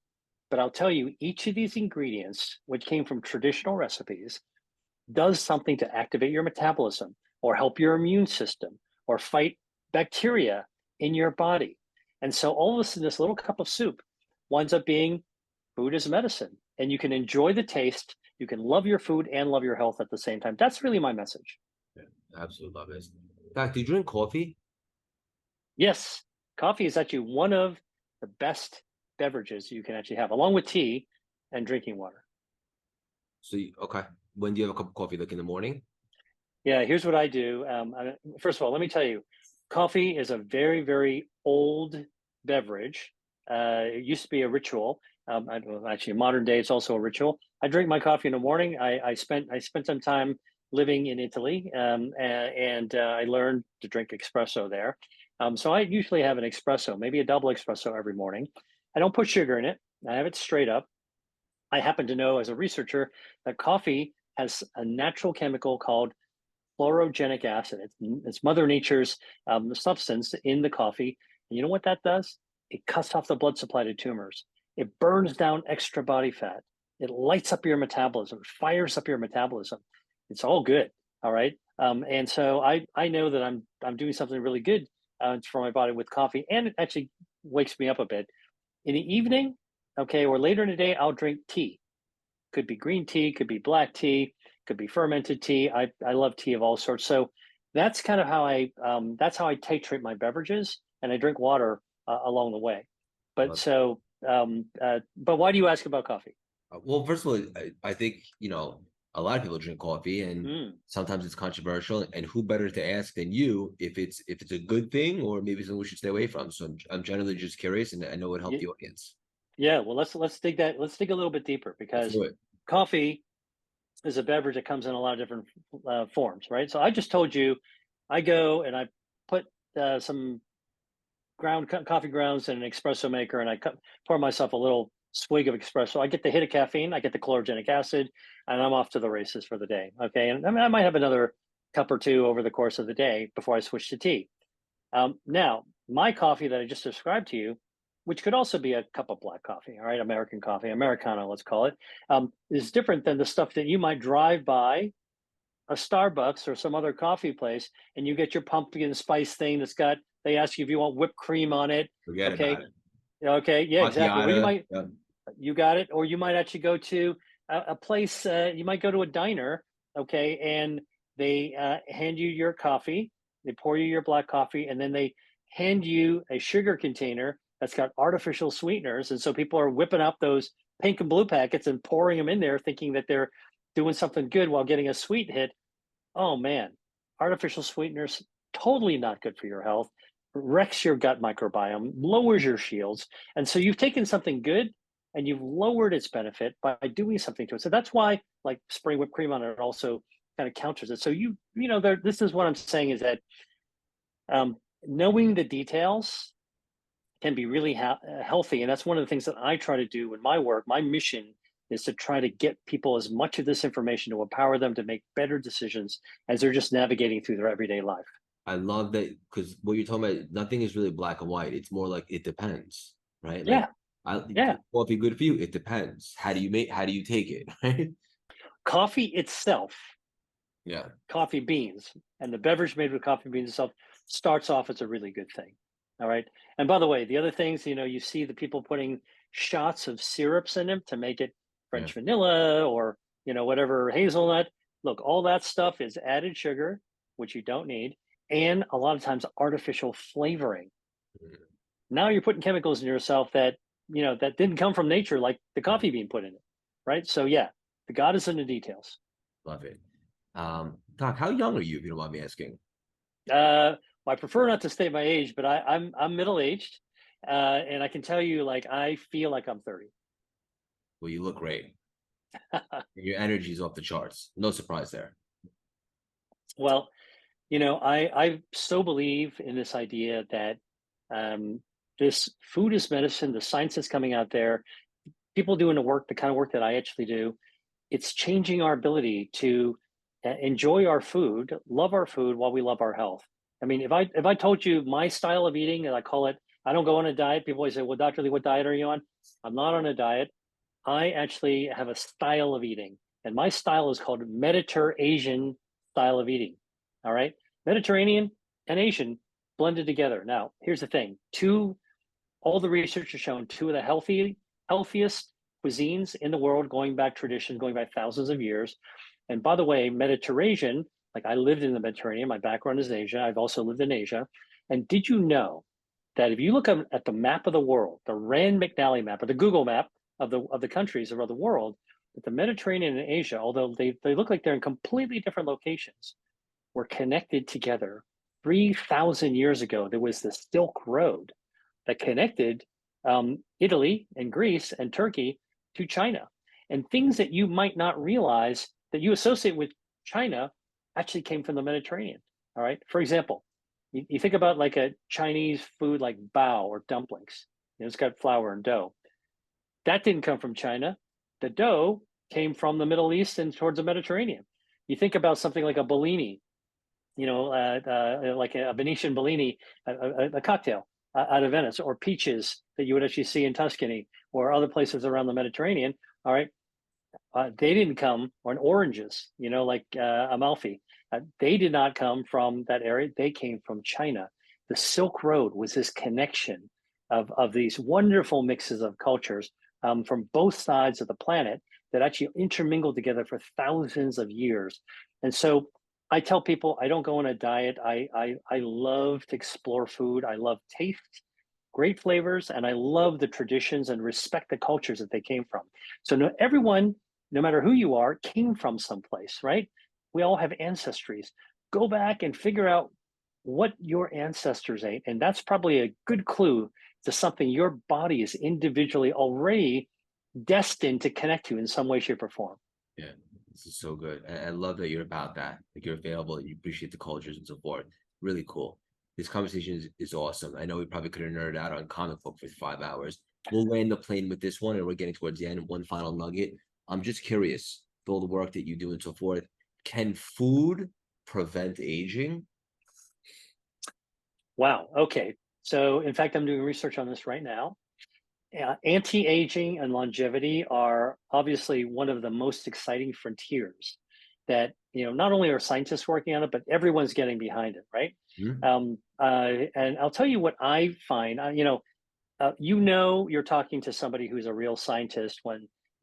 But I'll tell you, each of these ingredients, which came from traditional recipes, does something to activate your metabolism or help your immune system or fight bacteria in your body. And so all of a sudden, this little cup of soup winds up being food as medicine. And you can enjoy the taste, you can love your food and love your health at the same time. That's really my message. Yeah, absolutely love it. Doc, do you drink coffee? Yes, coffee is actually one of the best beverages you can actually have, along with tea and drinking water. So, okay. When do you have a cup of coffee? Like in the morning? Yeah, here's what I do. First of all, let me tell you, coffee is a very, very old beverage. It used to be a ritual. Actually, modern day, it's also a ritual. I drink my coffee in the morning. I spent some time living in Italy, and I learned to drink espresso there. So I usually have an espresso, maybe a double espresso every morning. I don't put sugar in it. I have it straight up. I happen to know as a researcher that coffee has a natural chemical called chlorogenic acid. It's Mother Nature's substance in the coffee. And you know what that does? It cuts off the blood supply to tumors. It burns down extra body fat. It lights up your metabolism, fires up your metabolism. It's all good. All right. And so I know that I'm doing something really good for my body with coffee, and it actually wakes me up a bit. In the evening, okay, or later in the day, I'll drink tea. Could be green tea, could be black tea, could be fermented tea. I love tea of all sorts. So that's kind of how that's how I titrate my beverages, and I drink water along the way. But Love so but why do you ask about coffee? Well, first of all, I think, a lot of people drink coffee and Mm, sometimes it's controversial. And who better to ask than you if it's a good thing or maybe something we should stay away from. So I'm generally just curious and I know it helped the audience. yeah, well, let's dig a little bit deeper, Let's because do it. coffee is a beverage that comes in a lot of different forms, right? So I just told you, I go and I put some coffee grounds in an espresso maker, and pour myself a little swig of espresso. I get the hit of caffeine, I get the chlorogenic acid, and I'm off to the races for the day. Okay, and I mean, I might have another cup or two over the course of the day before I switch to tea. Now, my coffee that I just described to you, which could also be a cup of black coffee, all right, American coffee, Americano, let's call it, is different than the stuff that you might drive by a Starbucks or some other coffee place, and you get your pumpkin spice thing they ask you if you want whipped cream on it. Forget about Okay. it. Okay. Yeah, exactly. Well, Macchiato. Yeah. you got it. Or you might actually go to a place, you might go to a diner. Okay. And they hand you your coffee, they pour you your black coffee, and then they hand you a sugar container that's got artificial sweeteners. And so people are whipping up those pink and blue packets and pouring them in there, thinking that they're doing something good while getting a sweet hit. Oh man, artificial sweeteners, totally not good for your health, wrecks your gut microbiome, lowers your shields. And so you've taken something good and you've lowered its benefit by doing something to it. So that's why, like, spraying whipped cream on it also kind of counters it. So this is what I'm saying, is that knowing the details can be really healthy. And that's one of the things that I try to do in my work. My mission is to try to get people as much of this information to empower them to make better decisions as they're just navigating through their everyday life. I love that because what you're talking about, nothing is really black and white. It's more like it depends, right? Like Yeah, yeah. coffee good for you? It depends. How do you take it? Right? Coffee itself, Yeah. coffee beans, and the beverage made with coffee beans itself starts off as a really good thing. All right. And by the way, the other things, you see the people putting shots of syrups in them to make it Yeah. French vanilla, or, whatever, hazelnut. Look, all that stuff is added sugar, which you don't need, and a lot of times artificial flavoring. Mhm. Now you're putting chemicals in yourself that didn't come from nature, like the Yeah. coffee bean put in it. Right. So yeah, the God is in the details. Love it. Doc, how young are you, if you don't mind me asking? I prefer not to state my age, but I'm middle aged, and I can tell you, like, I feel like I'm 30. Well, you look great. Your energy is off the charts. No surprise there. Well, I so believe in this idea that um, this food is medicine. The science that's coming out there, people doing the kind of work that I actually do, it's changing our ability to enjoy our food, love our food while we love our health. I mean, if I told you my style of eating, and I call it, I don't go on a diet. People always say, "Well, Dr. Lee, what diet are you on?" I'm not on a diet. I actually have a style of eating, and my style is called Mediterranean style of eating. All right, Mediterranean and Asian blended together. Now, here's the thing: all the research has shown two of the healthiest cuisines in the world, going back tradition, going back thousands of years. And by the way, Mediterranean, like I lived in the Mediterranean, my background is Asia. I've also lived in Asia. And did you know that if you look at the map of the world, the Rand McNally map or the Google map of the countries around the world, that the Mediterranean and Asia, although they look like they're in completely different locations, were connected together. 3,000 years ago, there was the Silk Road that connected Italy and Greece and Turkey to China. And things that you might not realize that you associate with China actually came from the Mediterranean. All right. For example, you think about like a Chinese food like bao or dumplings. It's got flour and dough. That didn't come from China. The dough came from the Middle East and towards the Mediterranean. You think about something like a Bellini, like a Venetian Bellini, a cocktail out of Venice, or peaches that you would actually see in Tuscany or other places around the Mediterranean. All right. They didn't come, or oranges, like Amalfi. They did not come from that area. They came from China. The Silk Road was this connection of these wonderful mixes of cultures from both sides of the planet that actually intermingled together for thousands of years. And so I tell people I don't go on a diet. I love to explore food. I love taste, great flavors, and I love the traditions and respect the cultures that they came from. So everyone, no matter who you are, came from someplace, right? We all have ancestries. Go back and figure out what your ancestors ate. And that's probably a good clue to something your body is individually already destined to connect to in some way, shape, or form. Yeah, this is so good. I love that you're about that. Like you're available, you appreciate the cultures and so forth. Really cool. This conversation is awesome. I know we probably could have nerded out on comic book for 5 hours. We'll land the plane with this one, and we're getting towards the end. One final nugget. I'm just curious, with all the work that you do and so forth, can food prevent aging? Wow. Okay. So, in fact, I'm doing research on this right now. Anti-aging and longevity are obviously one of the most exciting frontiers that, not only are scientists working on it, but everyone's getting behind it, right? Mm-hmm. And I'll tell you what I find. You're talking to somebody who's a real scientist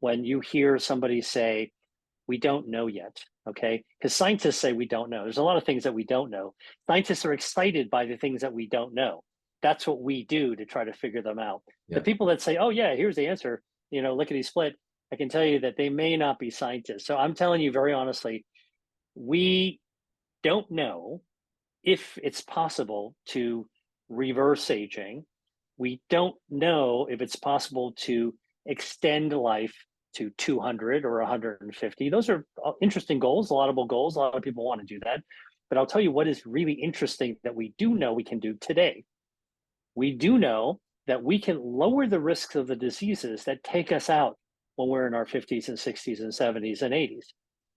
when you hear somebody say, "We don't know yet." Okay, because scientists say we don't know. There's a lot of things that we don't know. Scientists are excited by the things that we don't know. That's what we do to try to figure them out. The Yeah. people that say, "Oh yeah, here's the answer," lickety split, I can tell you that they may not be scientists. So I'm telling you very honestly, we don't know if it's possible to reverse aging. We don't know if it's possible to extend life to 200 or 150. Those are interesting goals, laudable goals. A lot of people want to do that. But I'll tell you what is really interesting that we do know we can do today. We do know that we can lower the risks of the diseases that take us out when we're in our 50s and 60s and 70s and 80s.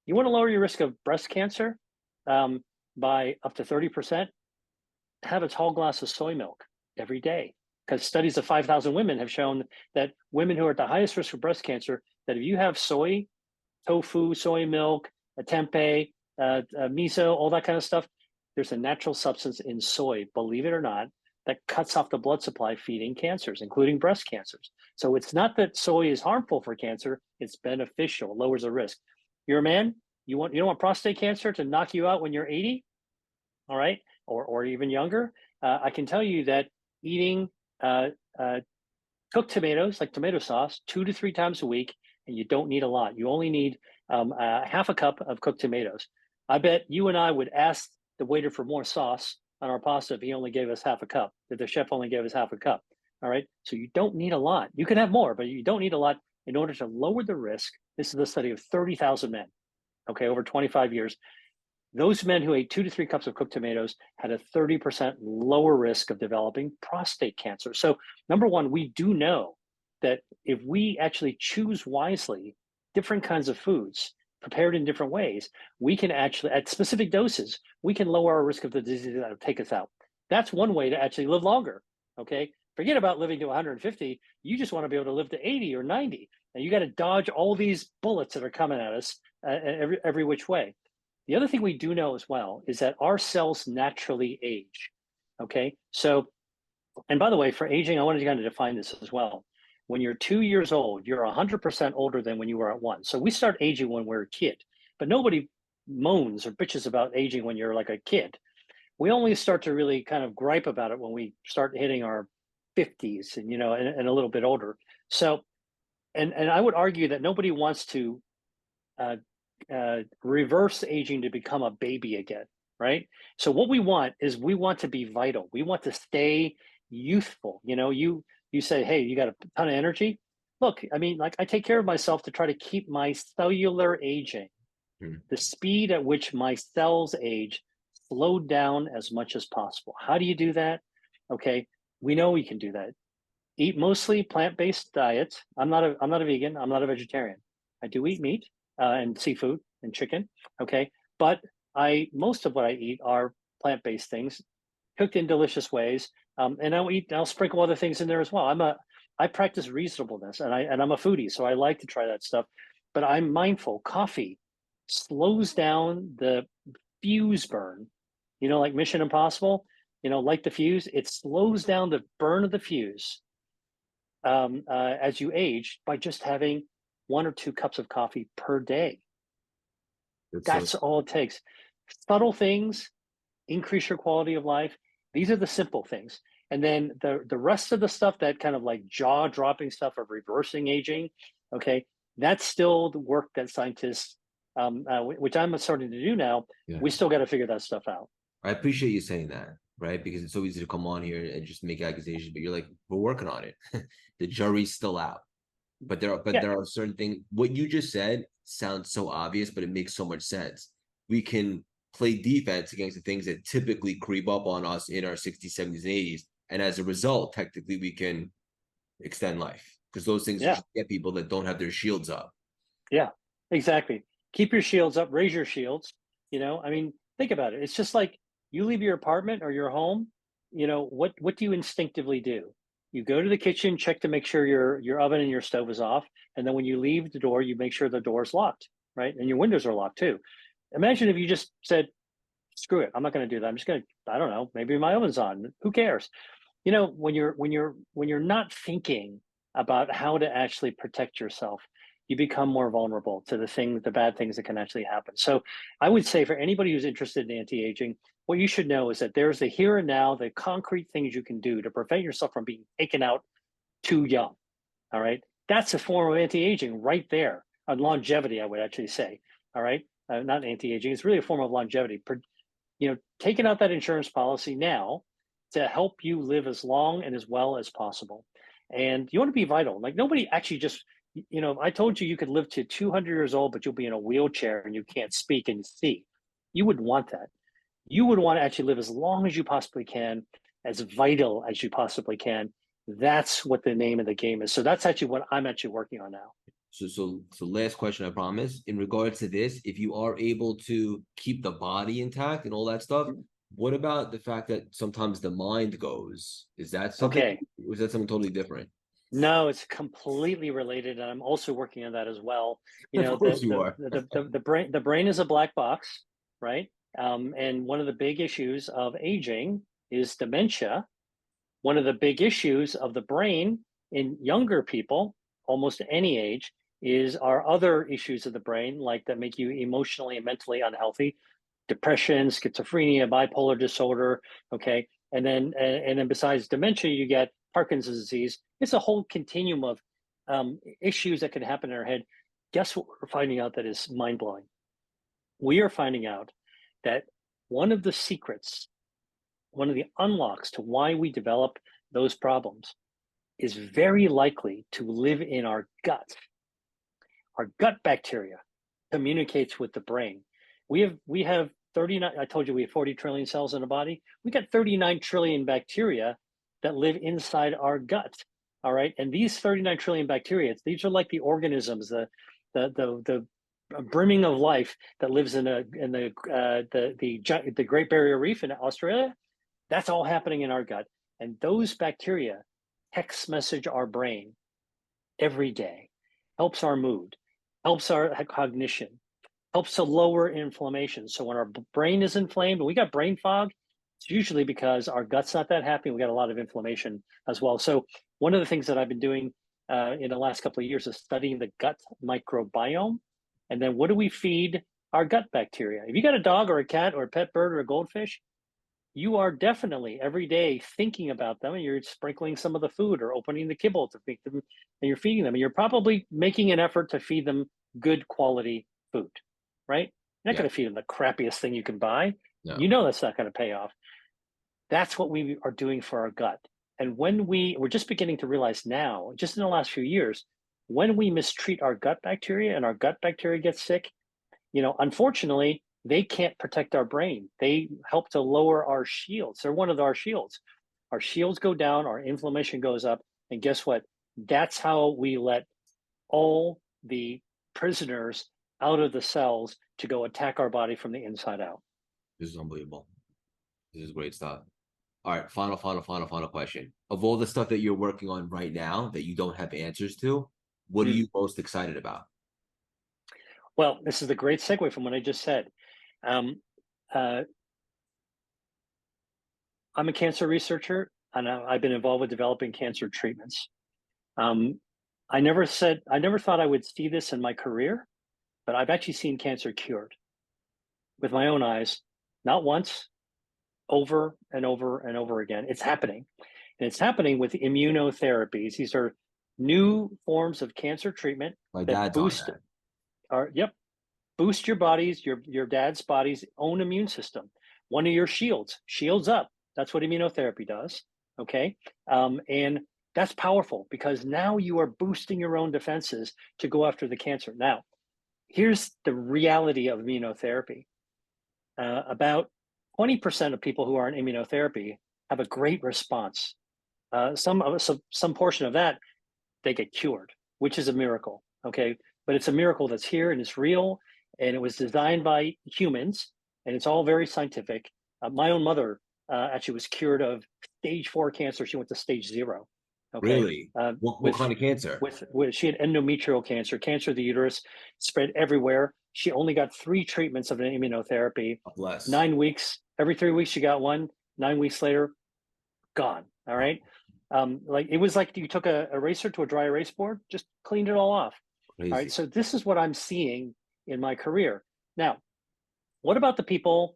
You want to lower your risk of breast cancer by up to 30%? Have a tall glass of soy milk every day, because studies of 5,000 women have shown that women who are at the highest risk of breast cancer, that if you have soy, tofu, soy milk, a tempeh, miso, all that kind of stuff, there's a natural substance in soy, believe it or not, that cuts off the blood supply feeding cancers, including breast cancers. So it's not that soy is harmful for cancer, it's beneficial, lowers the risk. You're a man, you don't want prostate cancer to knock you out when you're 80, all right, or even younger. I can tell you that eating cooked tomatoes, like tomato sauce, 2 to 3 times a week, and you don't need a lot. You only need half a cup of cooked tomatoes. I bet you and I would ask the waiter for more sauce on our pasta if he only gave us half a cup, if the chef only gave us half a cup. All right. So you don't need a lot. You can have more, but you don't need a lot in order to lower the risk. This is the study of 30,000 men, okay, over 25 years. Those men who ate 2 to 3 cups of cooked tomatoes had a 30% lower risk of developing prostate cancer. So, number one, we do know that if we actually choose wisely different kinds of foods, prepared in different ways, we can actually, at specific doses, we can lower our risk of the disease that will take us out. That's one way to actually live longer. Okay. Forget about living to 150. You just want to be able to live to 80 or 90. And you got to dodge all these bullets that are coming at us every which way. The other thing we do know as well is that our cells naturally age. Okay. So, and by the way, for aging, I wanted to kind of define this as well. When you're 2 years old, you're 100% older than when you were at 1. So we start aging when we're a kid, but nobody moans or bitches about aging when you're like a kid. We only start to really kind of gripe about it when we start hitting our 50s and, and a little bit older. So, and I would argue that nobody wants to reverse aging to become a baby again, right? So what we want is we want to be vital. We want to stay youthful. You say, hey, you got a ton of energy. Look, I mean, like I take care of myself to try to keep my cellular aging, the speed at which my cells age, slowed down as much as possible. How do you do that? Okay, we know we can do that. Eat mostly plant-based diets. I'm not a vegan. I'm not a vegetarian. I do eat meat and seafood and chicken. Okay, but most of what I eat are plant-based things, cooked in delicious ways. And I'll sprinkle other things in there as well. I practice reasonableness, and I'm a foodie, so I like to try that stuff. But I'm mindful. Coffee slows down the fuse burn. Like Mission Impossible. Like the fuse, it slows down the burn of the fuse as you age by just having 1 or 2 cups of coffee per day. That's all it takes. Subtle things increase your quality of life. These are the simple things. And then the rest of the stuff, that kind of like jaw-dropping stuff of reversing aging, okay, that's still the work that scientists, which I'm starting to do now, we still got to figure that stuff out. I appreciate you saying that, right? Because it's so easy to come on here and just make accusations, but you're like, we're working on it. The jury's still out. But there are certain things. What you just said sounds so obvious, but it makes so much sense. We can play defense against the things that typically creep up on us in our 60s, 70s, and 80s. And as a result, technically, we can extend life because those things get people that don't have their shields up. Yeah, exactly. Keep your shields up, raise your shields. I mean, think about it. It's just like you leave your apartment or your home, what do you instinctively do? You go to the kitchen, check to make sure your oven and your stove is off. And then when you leave the door, you make sure the door is locked, right? And your windows are locked too. Imagine if you just said, screw it, I'm not going to do that. I'm just going to, I don't know, maybe my oven's on. Who cares? When you're not thinking about how to actually protect yourself, you become more vulnerable to the bad things that can actually happen. So I would say for anybody who's interested in anti-aging, what you should know is that there's the here and now, the concrete things you can do to prevent yourself from being taken out too young. All right. That's a form of anti-aging right there. On longevity, I would actually say. All right. Not anti-aging. It's really a form of longevity. Taking out that insurance policy now to help you live as long and as well as possible. And you want to be vital. Like nobody actually just, I told you could live to 200 years old, but you'll be in a wheelchair and you can't speak and see. You wouldn't want that. You would want to actually live as long as you possibly can, as vital as you possibly can. That's what the name of the game is. So that's actually what I'm actually working on now. So last question, I promise. In regards to this, if you are able to keep the body intact and all that stuff, what about the fact that sometimes the mind goes? Is that something? Okay. Or is that something totally different? No, it's completely related, and I'm also working on that as well. Of course you are. The brain is a black box, right? And one of the big issues of aging is dementia. One of the big issues of the brain in younger people, almost any age, is our other issues of the brain, like that make you emotionally and mentally unhealthy: depression, schizophrenia, bipolar disorder. Okay, and then besides dementia, you get Parkinson's disease. It's a whole continuum of issues that can happen in our head. Guess what we're finding out that is mind-blowing? We are finding out that one of the secrets, one of the unlocks to why we develop those problems is very likely to live in our gut. Our gut bacteria communicates with the brain. We have 39, I told you we have 40 trillion cells in the body. We got 39 trillion bacteria that live inside our gut. All right. And these 39 trillion bacteria, these are like the organisms, the brimming of life that lives in the Great Barrier Reef in Australia, that's all happening in our gut. And those bacteria text message our brain every day, helps our mood, helps our cognition, helps to lower inflammation. So when our brain is inflamed, and we got brain fog, it's usually because our gut's not that happy. We got a lot of inflammation as well. So one of the things that I've been doing in the last couple of years is studying the gut microbiome. And then what do we feed our gut bacteria? If you got a dog or a cat or a pet bird or a goldfish, you are definitely every day thinking about them, and you're sprinkling some of the food or opening the kibble to feed them, and you're feeding them. And you're probably making an effort to feed them good quality food, right? You're not going to feed them the crappiest thing you can buy. No. You know that's not going to pay off. That's what we are doing for our gut. And when we're just beginning to realize now, just in the last few years, when we mistreat our gut bacteria and our gut bacteria gets sick, unfortunately, they can't protect our brain. They help to lower our shields. They're one of our shields. Our shields go down, our inflammation goes up, and guess what? That's how we let all the prisoners out of the cells to go attack our body from the inside out. This is unbelievable. This is great stuff. All right, final question. Of all the stuff that you're working on right now that you don't have answers to, what are you most excited about? Well, this is a great segue from what I just said. I'm a cancer researcher, and I've been involved with developing cancer treatments. I never thought I would see this in my career, but I've actually seen cancer cured with my own eyes, not once, over and over and over again. It's happening. And it's happening with immunotherapies. These are new forms of cancer treatment My that dad's on that. boost your body's, your dad's body's own immune system. One of your shields up. That's what immunotherapy does. Okay. And that's powerful because now you are boosting your own defenses to go after the cancer. Now, here's the reality of immunotherapy. About 20% of people who are in immunotherapy have a great response. Some portion of that, they get cured, which is a miracle. Okay. But it's a miracle that's here and it's real. And it was designed by humans, and it's all very scientific. My own mother actually was cured of stage 4 cancer. She went to stage 0. Okay. Really? What kind of cancer? She had endometrial cancer of the uterus, spread everywhere. She only got 3 treatments of an immunotherapy. God bless. 9 weeks. Every 3 weeks, she got one. 9 weeks later, gone. All right. It was like you took a eraser to a dry erase board, just cleaned it all off. Crazy. All right. So this is what I'm seeing in my career. Now, what about the people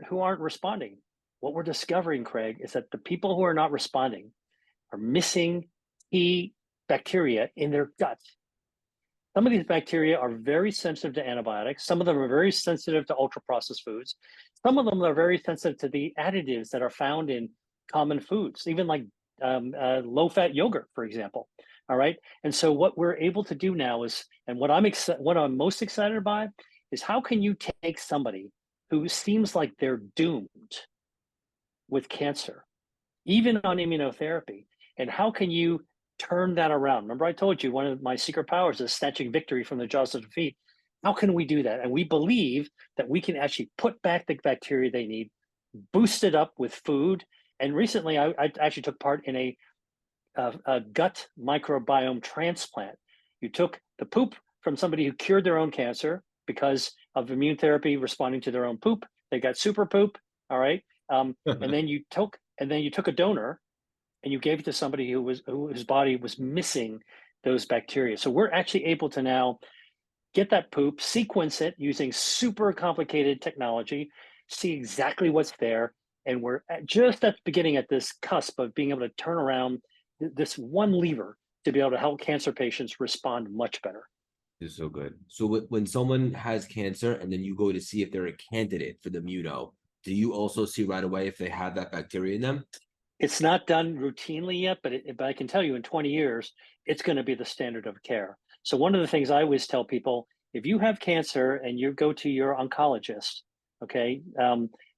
who aren't responding? What we're discovering, Craig, is that the people who are not responding are missing key bacteria in their gut. Some of these bacteria are very sensitive to antibiotics. Some of them are very sensitive to ultra-processed foods. Some of them are very sensitive to the additives that are found in common foods, even like low-fat yogurt, for example. All right. And so what we're able to do now is, and what I'm most excited about is how can you take somebody who seems like they're doomed with cancer, even on immunotherapy, and how can you turn that around? Remember, I told you one of my secret powers is snatching victory from the jaws of defeat. How can we do that? And we believe that we can actually put back the bacteria they need, boost it up with food. And recently, I actually took part in a gut microbiome transplant. You took the poop from somebody who cured their own cancer because of immune therapy responding to their own poop. They got super poop. All right. And then you took a donor and you gave it to somebody whose body was missing those bacteria. So we're actually able to now get that poop, sequence it using super complicated technology, see exactly what's there. And we're just at the beginning, at this cusp of being able to turn around this one lever to be able to help cancer patients respond much better. This is so good. So when someone has cancer and then you go to see if they're a candidate for the immuno, do you also see right away if they have that bacteria in them? It's not done routinely yet, but I can tell you in 20 years, it's going to be the standard of care. So one of the things I always tell people, if you have cancer and you go to your oncologist, okay,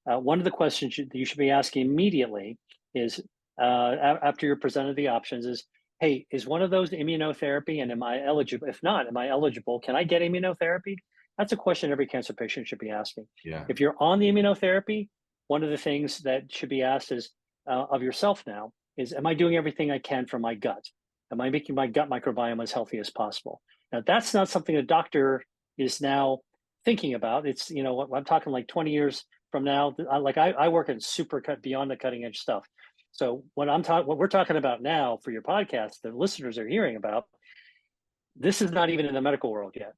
one of the questions you should be asking immediately is, after you're presented the options, is, hey, is one of those immunotherapy, and am I eligible? If not, am I eligible? Can I get immunotherapy? That's a question every cancer patient should be asking. Yeah. If you're on the immunotherapy, one of the things that should be asked is of yourself now is, am I doing everything I can for my gut? Am I making my gut microbiome as healthy as possible? Now, that's not something a doctor is now thinking about. It's, you know, I'm talking like 20 years from now. Like I work in super cut beyond the cutting edge stuff. So what we're talking about now for your podcast, the listeners are hearing about, this is not even in the medical world yet.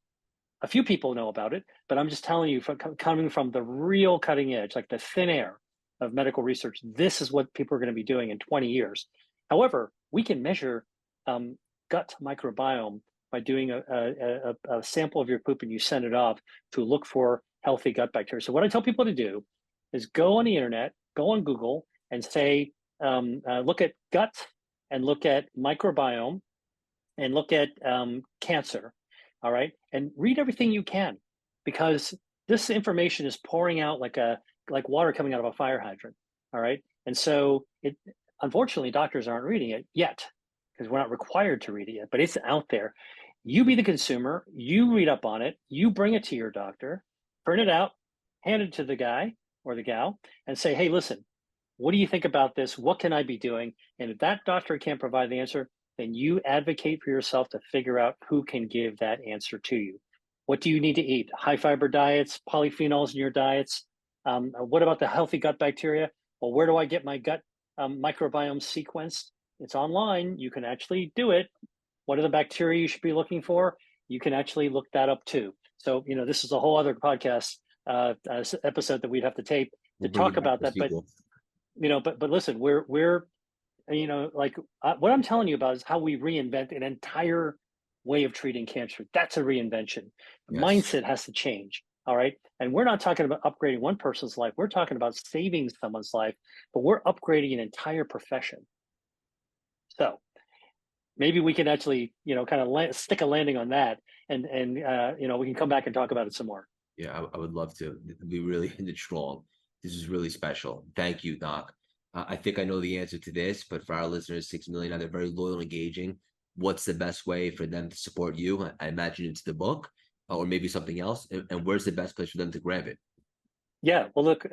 A few people know about it, but I'm just telling you, coming from the real cutting edge, like the thin air of medical research, this is what people are going to be doing in 20 years. However, we can measure gut microbiome by doing a sample of your poop, and you send it off to look for healthy gut bacteria. So what I tell people to do is go on the internet, go on Google, and say, look at gut, and look at microbiome, and look at cancer. All right, and read everything you can, because this information is pouring out like water coming out of a fire hydrant. All right, and so unfortunately doctors aren't reading it yet, because we're not required to read it yet, but it's out there. You be the consumer, you read up on it, you bring it to your doctor, print it out, hand it to the guy or the gal, and say, hey, listen, what do you think about this? What can I be doing? And if that doctor can't provide the answer, then you advocate for yourself to figure out who can give that answer to you. What do you need to eat? High fiber diets, polyphenols in your diets. What about the healthy gut bacteria? Well, where do I get my gut microbiome sequenced? It's online. You can actually do it. What are the bacteria you should be looking for? You can actually look that up too. So, you know, this is a whole other podcast episode that we'd have to tape to talk about that. But, you know, but listen, we're you know, like what I'm telling you about is how we reinvent an entire way of treating cancer. That's a reinvention. The mindset has to change. All right. And we're not talking about upgrading one person's life. We're talking about saving someone's life, but we're upgrading an entire profession. So maybe we can actually, you know, kind of stick a landing on that, and you know, we can come back and talk about it some more. Yeah, I would love to. We really ended strong. This is really special. Thank you, Doc. I think I know the answer to this, but for our listeners, 6 million, they're very loyal and engaging. What's the best way for them to support you? I imagine it's the book, or maybe something else. And where's the best place for them to grab it? Yeah, well, look,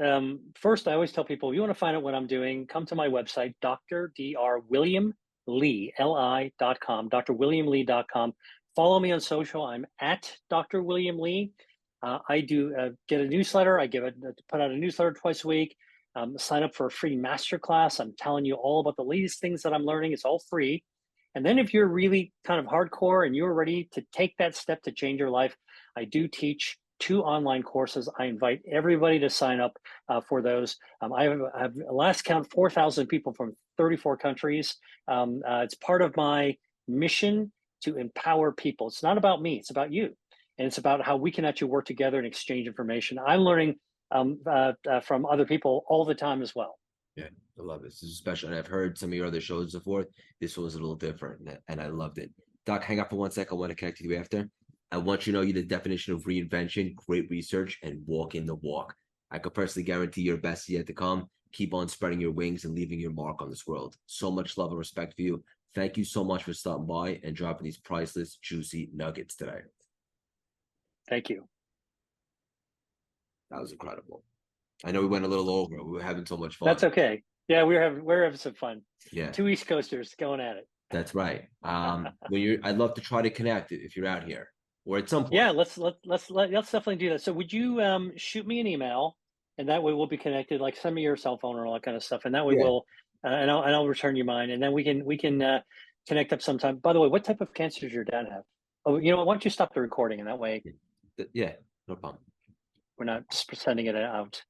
first, I always tell people, if you want to find out what I'm doing, come to my website, drwilliamlee.com, drwilliamlee.com. Follow me on social. I'm at Dr. William Lee. I do get a newsletter. I put out a newsletter twice a week. Sign up for a free masterclass. I'm telling you all about the latest things that I'm learning. It's all free. And then if you're really kind of hardcore and you're ready to take that step to change your life, I do teach 2 online courses. I invite everybody to sign up for those. I have last count 4,000 people from 34 countries. It's part of my mission to empower people. It's not about me, it's about you. And it's about how we can actually work together and exchange information. I'm learning from other people all the time as well. Yeah, I love it. This is special. And I've heard some of your other shows and so forth. This one was a little different, and I loved it. Doc, hang up for 1 second. I want to connect with you after. I want you to know you're the definition of reinvention, great research, and walking the walk. I could personally guarantee your best is yet to come. Keep on spreading your wings and leaving your mark on this world. So much love and respect for you. Thank you so much for stopping by and dropping these priceless, juicy nuggets today. Thank you. That was incredible. I know we went a little over. We were having so much fun. That's okay. Yeah, we're having some fun. Yeah. 2 East Coasters going at it. That's right. I'd love to try to connect if you're out here or at some point. Yeah, let's definitely do that. So would you shoot me an email, and that way we'll be connected. Like send me your cell phone or all that kind of stuff, and that way we'll and I'll return you mine, and then we can connect up sometime. By the way, what type of cancer does your dad have? Oh, you know what? Why don't you stop the recording, and that way? Yeah, no problem. We're not just sending it out.